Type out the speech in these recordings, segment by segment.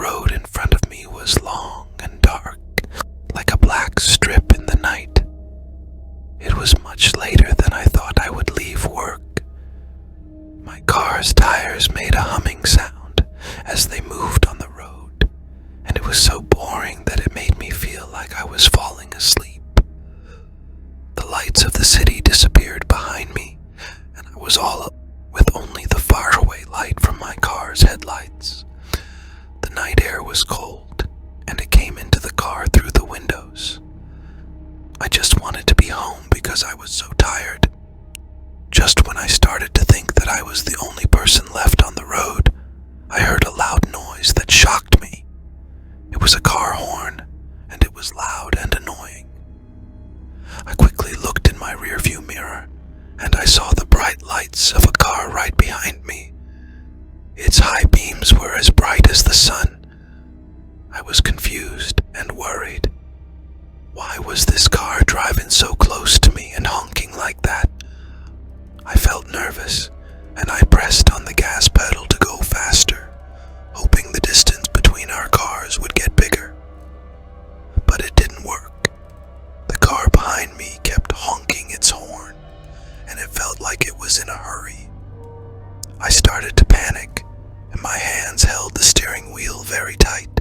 road in front of me was long and dark, like a black strip in the night. It was much later than I thought I would leave work. My car's tires made a humming sound as they moved on the road, and it was so boring that it made me feel like I was falling asleep. The lights of the city disappeared behind me, and I was all with only the faraway light from my car's headlights. The night air was cold, and it came into the car through the windows. I just wanted to be home because I was so tired. Just when I started to think that I was the only person left on the road, I heard a loud noise that shocked me. It was a car horn, and it was loud and annoying. I quickly looked in my rearview mirror, and I saw the bright lights of a car right behind me. Its high beams were as bright as the sun. I was confused and worried. Why was this car driving so close to me and honking like that? I felt nervous, and I pressed on the gas pedal to go faster, hoping the distance between our cars would get bigger. But it didn't work. The car behind me kept honking its horn, and it felt like it was in a hurry. I started to panic, and my hands held the steering wheel very tight.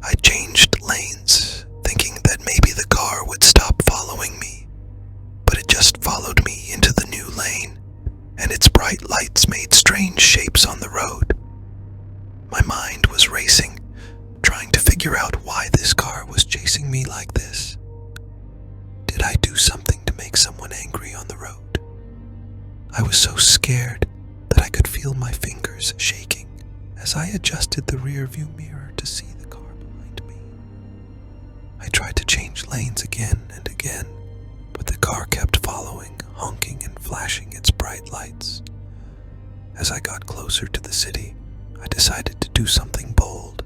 I changed lanes, thinking that maybe the car would stop following me, but it just followed me into the new lane, and its bright lights made strange shapes on the road. My mind was racing, trying to figure out why this car was chasing me like this. Did I do something to make someone angry on the road? I was so scared that I could feel my fingers shaking as I adjusted the rear-view mirror to see the car behind me. I tried to change lanes again and again, but the car kept following, honking and flashing its bright lights. As I got closer to the city, I decided to do something bold.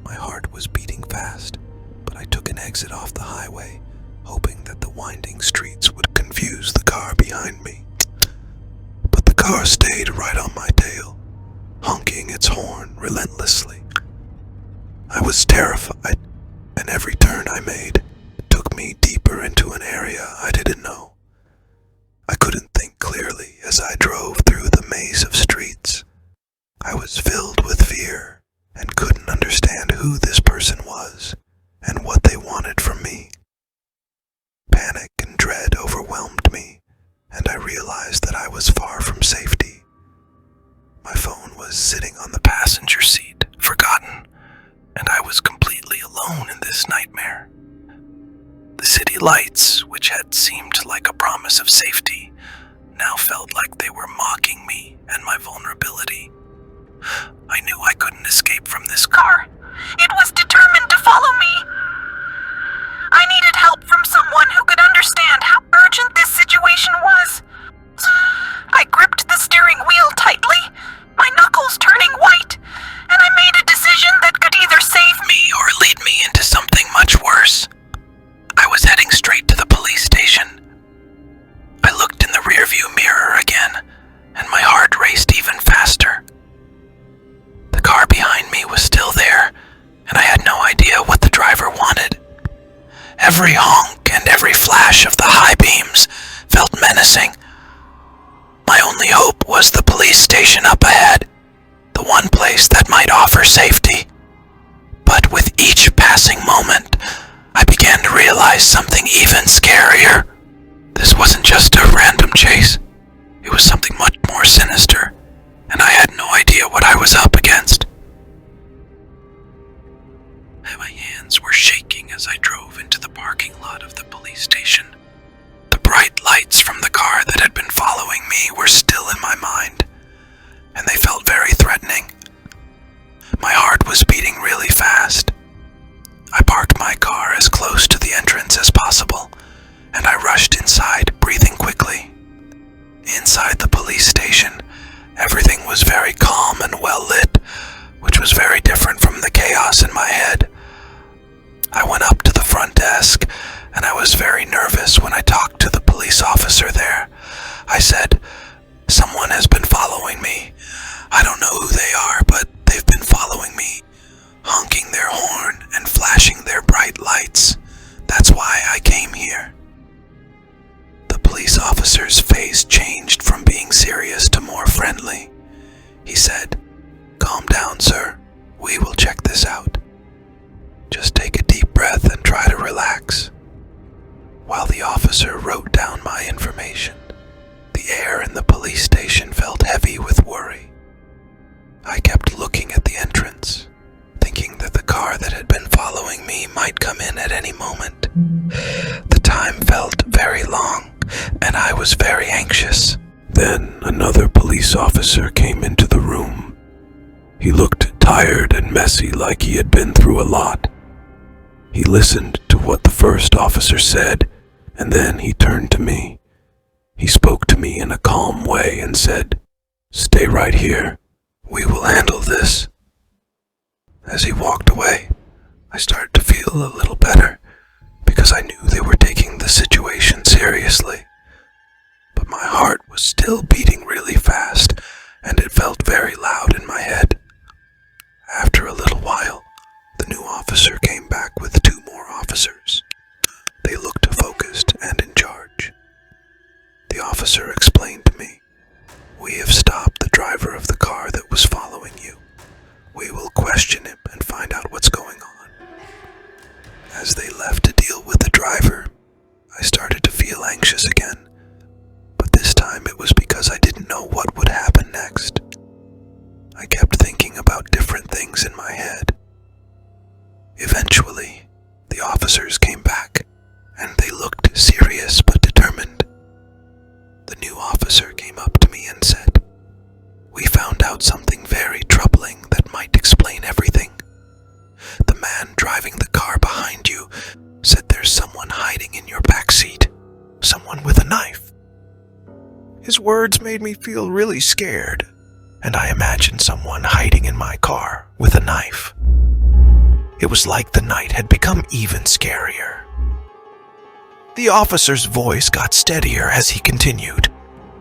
My heart was beating fast, but I took an exit off the highway, hoping that the winding streets would confuse the car behind me. But the car stayed right on my tail, honking its horn relentlessly. I was terrified, and every turn I made took me deeper into an area I didn't know. I couldn't think clearly as I drove through the maze of streets. I was filled with fear and couldn't understand who this person was and what they wanted from me. Panic and dread overwhelmed me, and I realized that I was far from safety. My phone was sitting on the passenger seat, forgotten, and I was completely alone in this nightmare. The city lights, which had seemed like a promise of safety, now felt like they were mocking me and my vulnerability. I knew I couldn't escape from this car. It was determined to follow me. I needed help from someone who could understand how urgent this situation was. I gripped the steering wheel tightly, my knuckles turning white, and I made a decision that could either save me or lead me into something much worse. I was heading straight to the police station. I looked in the rearview mirror again, and my heart raced even faster. The car behind me was still there, and I had no idea what the driver wanted. Every honk and every flash of the high beams felt menacing. My only hope was the police station up ahead, the one place that might offer safety. But with each passing moment, I began to realize something even scarier. This wasn't just a random chase. It was something much more sinister, and I had no idea what I was up against. My hands were shaking as I drove into the parking lot of the police station. The bright lights from the car that had been following me were still in my mind, and they felt very threatening. My heart was beating really fast. I parked my car as close to the entrance as possible, and I rushed inside, breathing quickly. Inside the police station, everything was very calm and well lit, which was very different from the chaos in my head. I went up to the front desk, and I was very nervous when I talked to the police officer there. I said, "Someone has been following me. I don't know who they are, but they've been following me. We will check this out. Just take a deep breath and try to relax." While the officer wrote down my information, the air in the police station felt heavy with worry. I kept looking at the entrance, thinking that the car that had been following me might come in at any moment. The time felt very long, and I was very anxious. Then another police officer came into the room. He looked tired and messy, like he had been through a lot. He listened to what the first officer said, and then he turned to me. He spoke to me in a calm way and said, "Stay right here. We will handle this." As he walked away, I started to feel a little better because I knew they were taking the situation seriously. But my heart was still beating really fast, and it felt very loud in my head. After a little while, the new officer came back with 2 more officers. They looked focused and in charge. The officer explained to me, "We have stopped the driver of the car that was following you. We will question him and find out what's going on." As they left to deal with the driver, I started to feel anxious again, but this time it was because I didn't know what would happen next. I kept thinking about different things in my head. Eventually, the officers came back, and they looked serious but determined. The new officer came up to me and said, "We found out something very troubling that might explain everything. The man driving the car behind you said there's someone hiding in your back seat, someone with a knife." His words made me feel really scared, and I imagined someone hiding in my car with a knife. It was like the night had become even scarier. The officer's voice got steadier as he continued,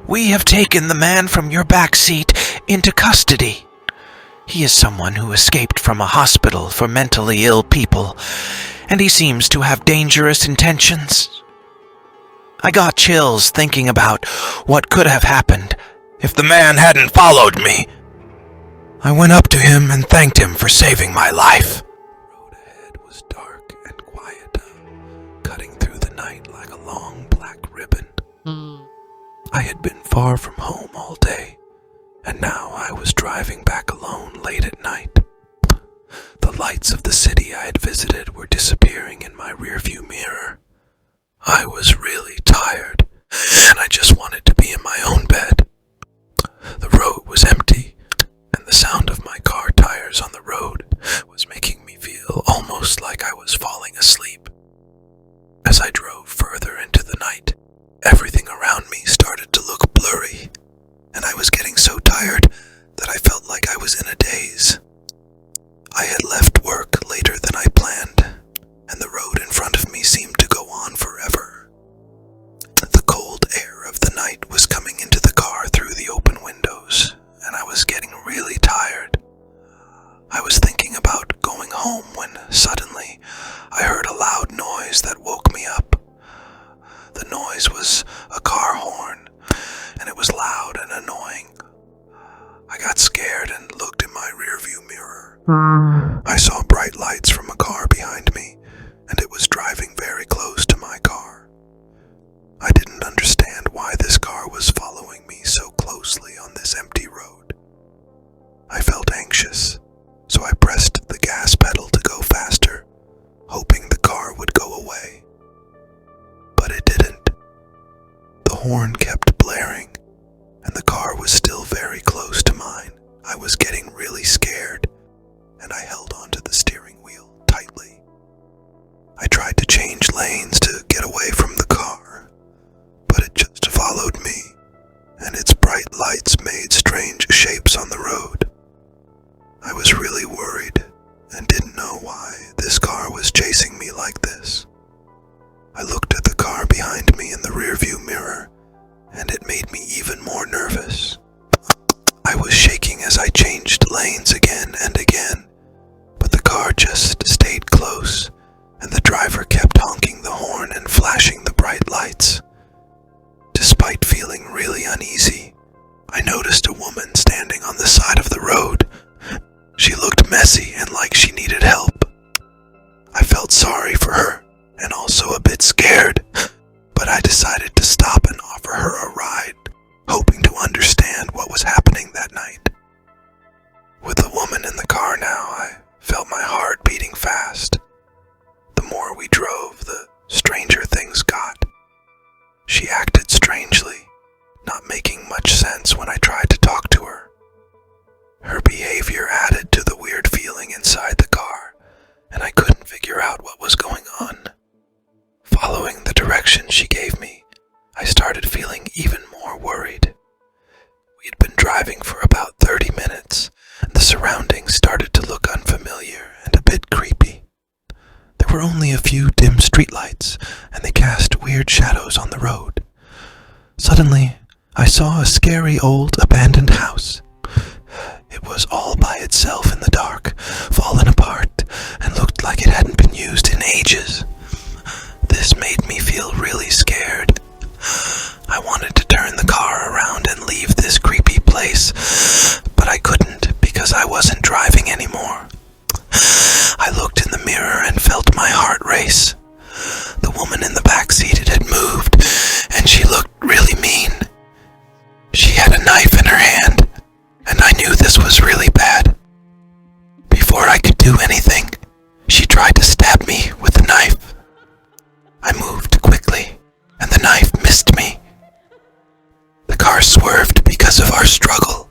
"We have taken the man from your back seat into custody. He is someone who escaped from a hospital for mentally ill people, and he seems to have dangerous intentions." I got chills thinking about what could have happened if the man hadn't followed me. I went up to him and thanked him for saving my life. The road ahead was dark and quiet, cutting through the night like a long black ribbon. I had been far from home all day, and now I was driving back alone late at night. The lights of the city I had visited were disappearing in my rearview mirror. I was really tired, and I just wanted to be in my own bed. The road was empty, and the sound of my car tires on the road was making me feel almost like I was falling asleep. As I drove further into the night, everything around me started to look blurry, and I was getting so tired that I felt like I was in a daze. I had left work later than I planned, and the road in front of me seemed to go on forever. The cold air of the night was coming into the car through the open windows, and I was getting really tired. I was thinking about going home when suddenly I heard a loud noise that woke me up. The noise was a car horn, and it was loud and annoying. I got scared and looked in my rearview mirror. I saw bright lights from a car behind me, and it was driving very close to my car. I didn't understand why this car was following me so closely on this empty road. I felt anxious, so I pressed the gas pedal to go faster, hoping the car would go away. But it didn't. The horn kept blaring, and the car was still very close to mine. I was getting really scared, and I held onto the steering wheel tightly. I tried to change lanes to get away from the car, but it just followed me, and its bright lights made strange shapes on the road. I was really worried and didn't know why this car was chasing me like this. I looked at the car behind me in the rearview mirror, and it made me even more nervous. I was shaking as I changed lanes again and again, but the car just stayed close, and the driver kept honking the horn and flashing the looked messy and like she needed help. I felt sorry for her and also a bit scared, but I decided to stop and offer her a ride, hoping to understand what was happening that night. With the woman in the car now, I felt my heart beating fast. The more we drove, the stranger things got. She acted strangely, not making much sense when I tried to talk to her. Her behavior added to the weird feeling inside the car, and I couldn't figure out what was going on. Following the directions she gave me, I started feeling even more worried. We had been driving for about 30 minutes, and the surroundings started to look unfamiliar and a bit creepy. There were only a few dim streetlights, and they cast weird shadows on the road. Suddenly, I saw a scary old abandoned house. It was all by itself in the dark, fallen apart, and looked like it hadn't been used in ages. This made me feel really scared. I wanted to turn the car around and leave this creepy place, but I couldn't because I wasn't driving anymore. I looked in the mirror and felt my heart race. The woman in the back seat had moved, and she looked really mean. She had a knife in her hand, and I knew this was really bad. Before I could do anything, she tried to stab me with the knife. I moved quickly, and the knife missed me. The car swerved because of our struggle,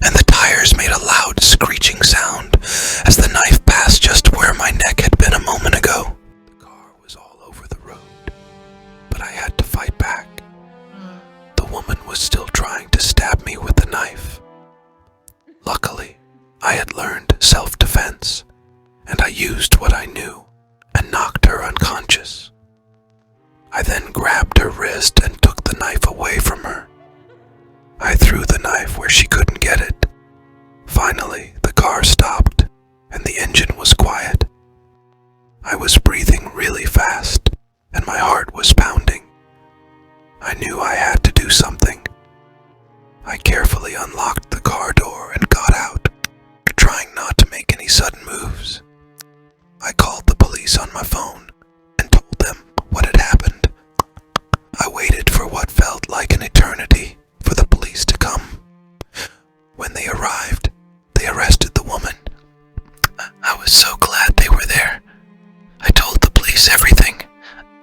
and the tires made a loud screeching sound as the knife passed just where my neck had been a moment ago. The car was all over the road, but I had to fight back. The woman was still trying to stab me with the knife. Luckily, I had learned self-defense, and I used what I knew and knocked her unconscious. I then grabbed her wrist and took the knife away from her. I threw the knife where she couldn't get it. Finally, the car stopped, and the engine was quiet. I was breathing really fast, and my heart was pounding. I knew I had to do something. I carefully unlocked the car door and got out, trying not to make any sudden moves. I called the police on my phone and told them what had happened. I waited for what felt like an eternity for the police to come. When they arrived, they arrested the woman. I was so glad they were there. I told the police everything,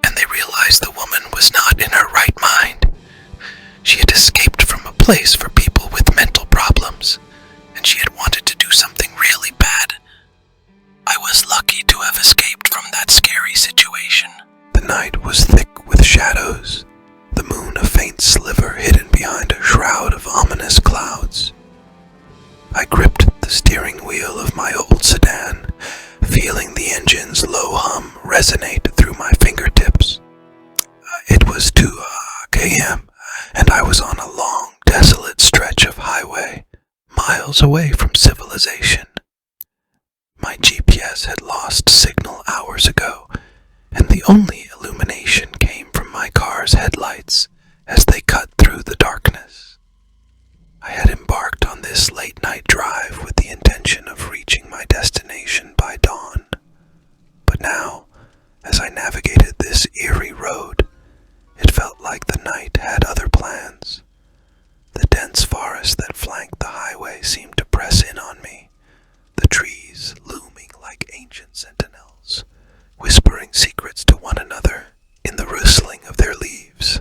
and they realized the woman was not in her right mind. She had escaped from a place for people with mental problems, and she had wanted to do something really bad. I was lucky to have escaped from that scary situation. The night was thick with shadows, the moon a faint sliver hidden behind a shroud of ominous clouds. I gripped the steering wheel of my old sedan, feeling the engine's low hum resonate through my fingertips. It was 2 a.m., and I was on a long, desolate stretch of highway, miles away from civilization. My GPS had lost signal hours ago, and the only illumination came from my car's headlights as they cut through the darkness. I had embarked on this late-night drive with the intention of reaching my destination by dawn. But now, as I navigated this eerie road, it felt like the night had other plans. The dense forest that flanked the highway seemed to press in on me, the trees looming like ancient sentinels, whispering secrets to one another in the rustling of their leaves.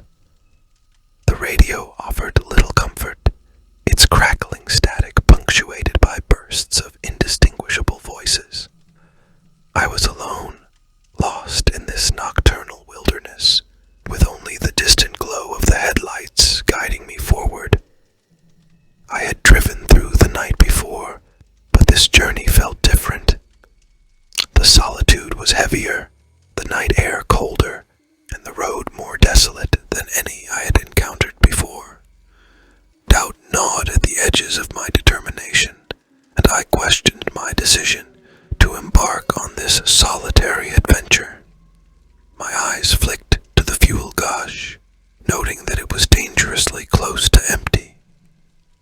The radio offered little comfort, its crackling static punctuated by bursts of indistinguishable voices. I was alone, lost in this nocturnal wilderness, with only the distant glow of the headlights guiding me forward. I had driven through the night before, but this journey felt different. The solitude was heavier, the night air colder, and the road more desolate than any I had encountered before. Doubt gnawed at the edges of my determination, and I questioned my decision to embark on this solitary adventure. My eyes flicked to the fuel gauge, noting that it was dangerously close to empty.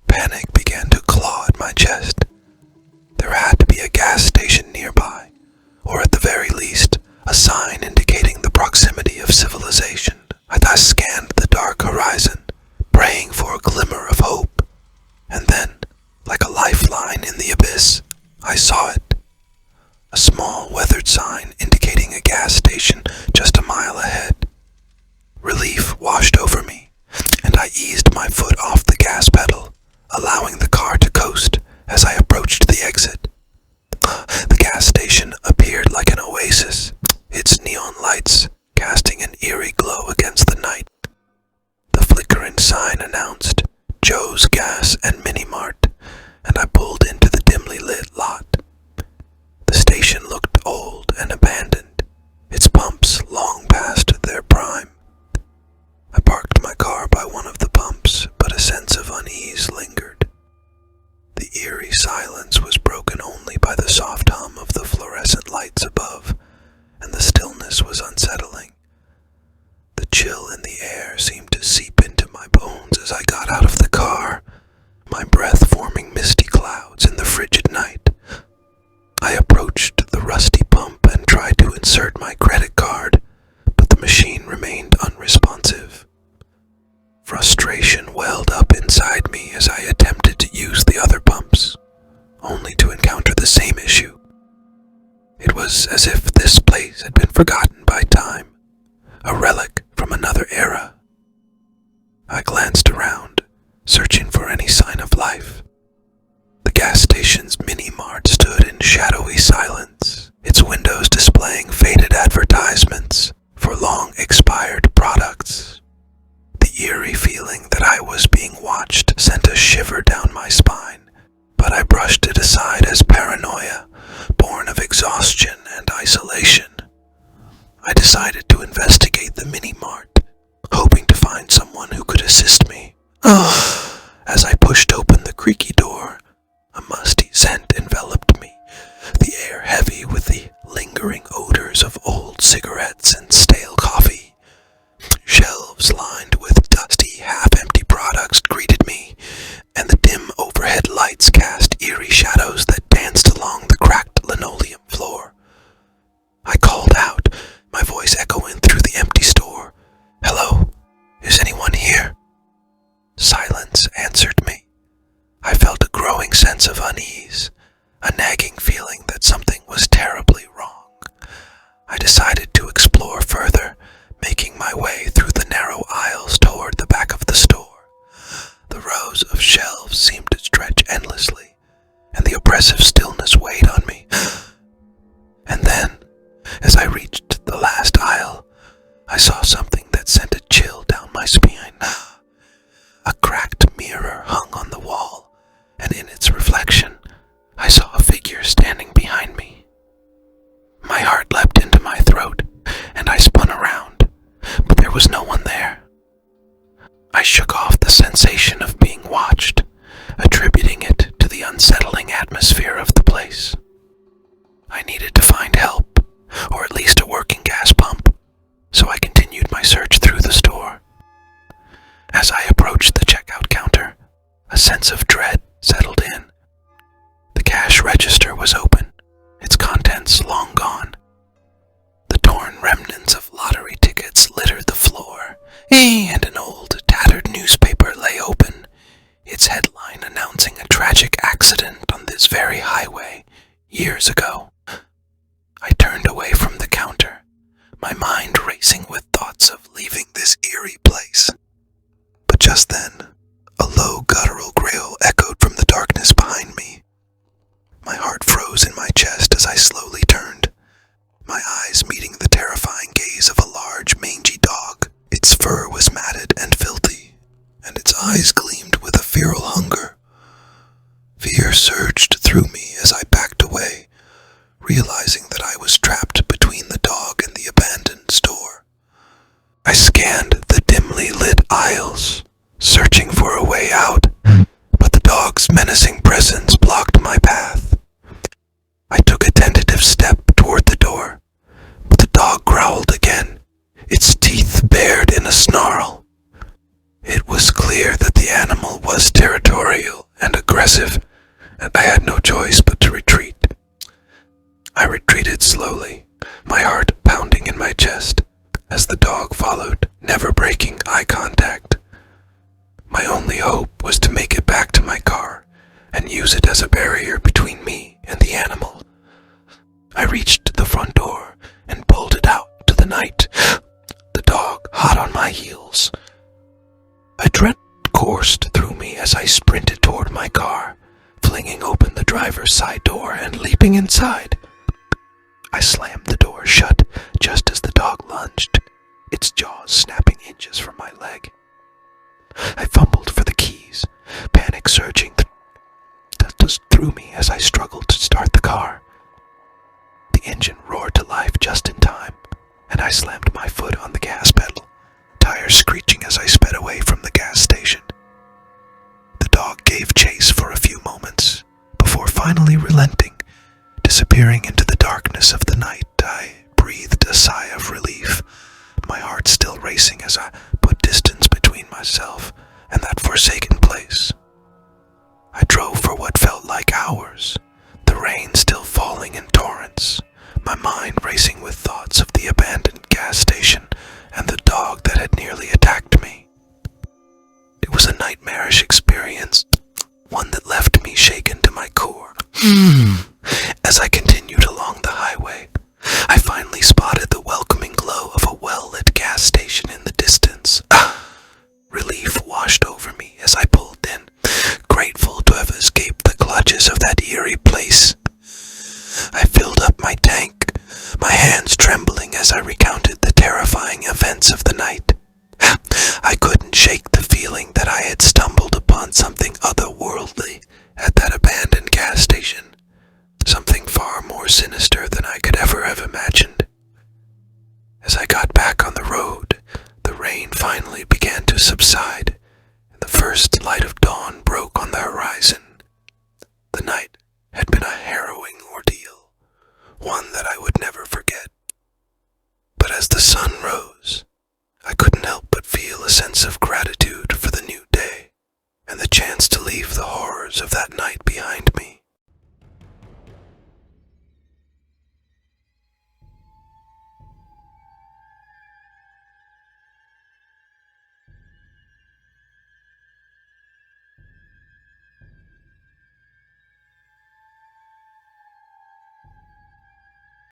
Panic began to claw at my chest. There had to be a gas a small weathered sign indicating a gas station just a mile ahead. Relief washed over me, and I eased my foot off the gas pedal, allowing the car to coast as I approached the exit. The gas station appeared like an oasis, its neon lights casting an eerie glow against the night. The flickering sign announced Joe's Gas and Mini Mart, and I pulled into the dimly lit lot. The station looked old and abandoned, its pumps long past their prime. I parked my car by one of the pumps, but a sense of unease lingered. The eerie silence was broken only by the soft hum of the fluorescent lights above, and the stillness was unsettling. The chill in the air seemed to seep into my bones as I got out of the car, my breath forming misty clouds in the frigid night. I approached the rusty pump and tried to insert my credit card, but the machine remained unresponsive. Frustration welled up inside me as I attempted to use the other pumps, only to encounter the same issue. It was as if this place had been forgotten by time, a relic from another era. I glanced around, searching for any sign of life. The gas station's mini-mart stood in shadowy silence, its windows displaying faded advertisements for long-expired products. The eerie feeling that I was being watched sent a shiver down my spine, but I brushed it aside as paranoia, born of exhaustion and isolation. I decided to investigate the mini-mart, hoping to find someone who could assist me. As I pushed open the creaky door, a musty scent enveloped me, the air heavy with the lingering odors of old cigarettes and stale coffee. Shelves lined with dusty, half-empty products greeted me, and the dim overhead lights cast eerie shadows that danced along the cracked linoleum floor. I called out, my voice echoing through the empty store. "Hello, is anyone here?" Silence answered me. I felt a growing sense of unease, a nagging feeling that something was terribly wrong. I decided to explore further, making my way through the narrow aisles toward the back of the store. The rows of shelves seemed to stretch endlessly, and the oppressive stillness weighed on me. And then, as I reached the last aisle, I saw something that sent a chill down my spine. A cracked mirror hung on the wall, and in its reflection, I saw a figure standing behind me. My heart leapt into my throat, and I spun around, but there was no one there. I shook off the sensation of being watched, attributing it to the unsettling atmosphere of the place. I needed to find help, or at least a working gas pump, so I continued my search through the store. As I approached the checkout counter, a sense of dread settled in. The cash register was open, its contents long gone. The torn remnants of lottery tickets littered the floor, and an old, tattered newspaper lay open, its headline announcing a tragic accident on this very highway years ago. I turned away from the counter, my mind racing with thoughts of leaving this eerie place. But just then, a low guttural growl echoed from the darkness behind me. My heart froze in my chest as I slowly turned, my eyes meeting the terrifying gaze of a large, mangy dog. Its fur was matted and filthy, and its eyes gleamed with a feral hunger. Fear surged through me as I backed away, realizing that I was trapped between the dog and the abandoned store. I scanned the dimly lit aisles, searching for a way out, but the dog's menacing presence blocked my path. I took a tentative step toward the door, but the dog growled again, its teeth bared in a snarl. It was clear that the animal was territorial and aggressive, and I had no choice but to retreat. I retreated slowly, my heart pounding in my chest, as the dog followed, never breaking eye contact. My only hope was to make it back to my car and use it as a barrier between me and the animal. I heels. A dread coursed through me as I sprinted toward my car, flinging open the driver's side door and leaping inside. I slammed the door shut just as the dog lunged, its jaws snapping inches from my leg. I fumbled for the keys, panic surging through me as I struggled to start the car. The engine roared to life just in time, and I slammed my foot on the gas pedal, tires screeching as I sped away from the gas station. The dog gave chase for a few moments, before finally relenting, disappearing into the darkness of the night. I breathed a sigh of relief, my heart still racing as I put distance between myself and that forsaken place. I drove for what felt like hours, the rain still falling in torrents, my mind racing with thoughts of the abandoned gas station and the dog that had nearly attacked me. It was a nightmarish experience, one that left me shaken to my core. As I continued along the highway, I finally spotted the welcoming glow of a well-lit gas station in the distance. Relief washed over me as I pulled in, grateful to have escaped the clutches of that eerie place. I filled up my tank, my hands trembling as I recounted the terrifying events of the night. I couldn't shake the feeling that I had stumbled upon something otherworldly at that